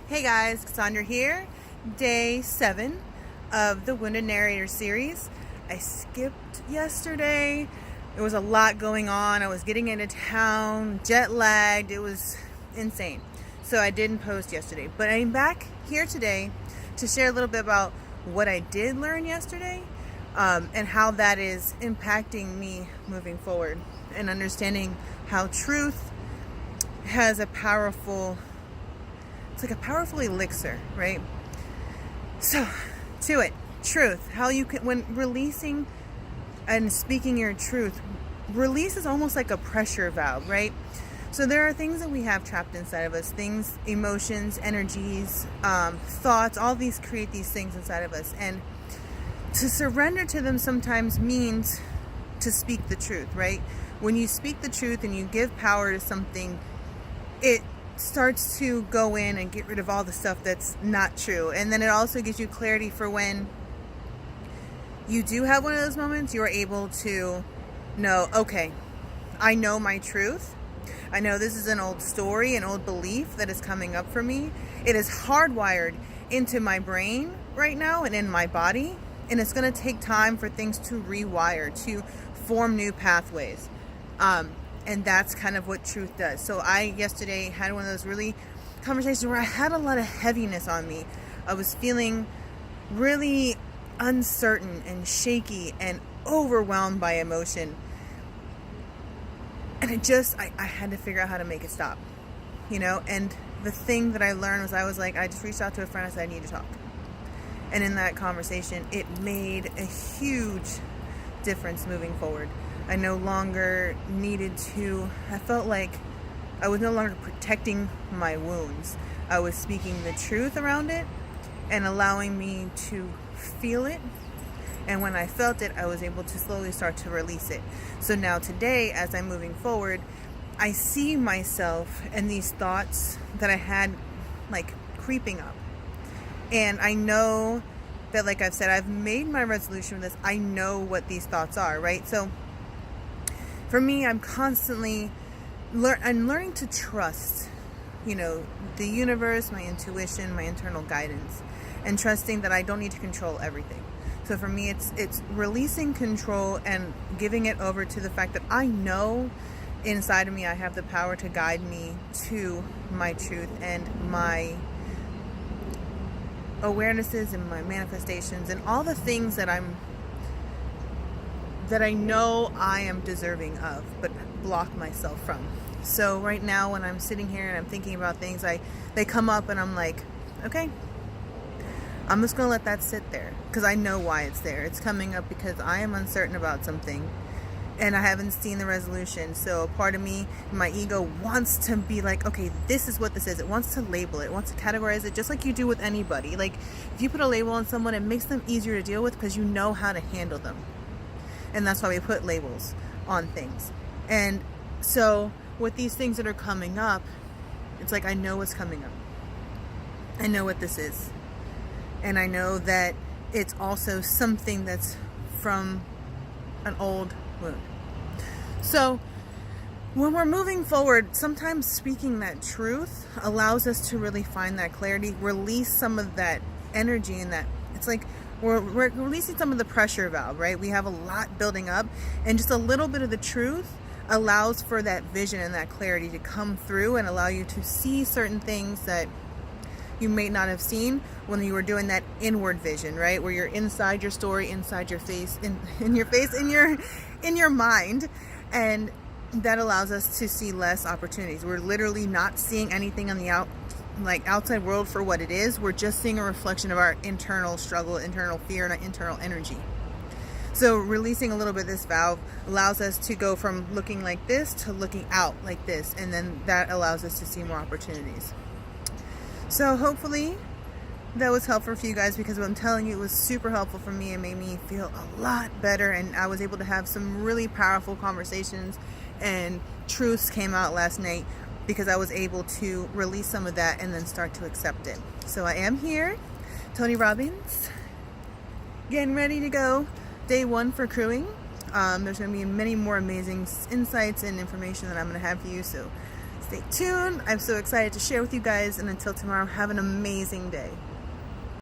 Hey guys, Cassandra here. Day 7 of the Wounded Narrator series. I skipped yesterday. There was a lot going on. I was getting into town, jet lagged. It was insane. So I didn't post yesterday. But I'm back here today to share a little bit about what I did learn yesterday and how that is impacting me moving forward, and understanding how truth has a powerful, it's like a powerful elixir, right? So, to it, truth. How you can, when releasing and speaking your truth, release is almost like a pressure valve, right? So there are things that we have trapped inside of us, things, emotions, energies, thoughts, all these create these things inside of us. And to surrender to them sometimes means to speak the truth, right? When you speak the truth and you give power to something, it starts to go in and get rid of all the stuff that's not true. And then it also gives you clarity for when you do have one of those moments, you're able to know, okay, I know my truth. I know this is an old story, an old belief that is coming up for me. It is hardwired into my brain right now and in my body. And it's going to take time for things to rewire, to form new pathways. And that's kind of what truth does. So I yesterday had one of those really conversations where I had a lot of heaviness on me. I was feeling really uncertain and shaky and overwhelmed by emotion. And I had to figure out how to make it stop, you know? And the thing that I learned was I just reached out to a friend. I said, I need to talk. And in that conversation, it made a huge difference moving forward. I no longer needed to, I felt like I was no longer protecting my wounds. I was speaking the truth around it and allowing me to feel it. And when I felt it, I was able to slowly start to release it. So now today, as I'm moving forward, I see myself and these thoughts that I had like creeping up. And I know that, like I've said, I've made my resolution with this. I know what these thoughts are, right? So for me, I'm constantly learning to trust, the universe, my intuition, my internal guidance, and trusting that I don't need to control everything. So for me, it's releasing control and giving it over to the fact that I know inside of me I have the power to guide me to my truth and my awarenesses and my manifestations and all the things that I know I am deserving of, but block myself from. So right now when I'm sitting here and I'm thinking about things, they come up and I'm like, okay, I'm just going to let that sit there because I know why it's there. It's coming up because I am uncertain about something and I haven't seen the resolution. So a part of me, my ego, wants to be like, okay, this is what this is. It wants to label it. It wants to categorize it just like you do with anybody. Like if you put a label on someone, it makes them easier to deal with because you know how to handle them. And that's why we put labels on things. And so with these things that are coming up, it's like I know what's coming up. I know what this is. And I know that it's also something that's from an old wound. So when we're moving forward, sometimes speaking that truth allows us to really find that clarity, release some of that energy and that, it's like we're releasing some of the pressure valve, right? We have a lot building up, and just a little bit of the truth allows for that vision and that clarity to come through and allow you to see certain things that you may not have seen when you were doing that inward vision, right? Where you're inside your story, inside your face, in your face, in your mind. And that allows us to see less opportunities. We're literally not seeing anything on the outside world for what it is. We're just seeing a reflection of our internal struggle, internal fear, and our internal energy. So releasing a little bit of this valve allows us to go from looking like this to looking out like this. And then that allows us to see more opportunities. So hopefully that was helpful for you guys, because what I'm telling you, it was super helpful for me. It made me feel a lot better, and I was able to have some really powerful conversations, and truths came out last night because I was able to release some of that and then start to accept it. So I am here, Tony Robbins, getting ready to go. Day 1 for crewing. There's going to be many more amazing insights and information that I'm going to have for you. So Stay tuned. I'm so excited to share with you guys, and until tomorrow, have an amazing day.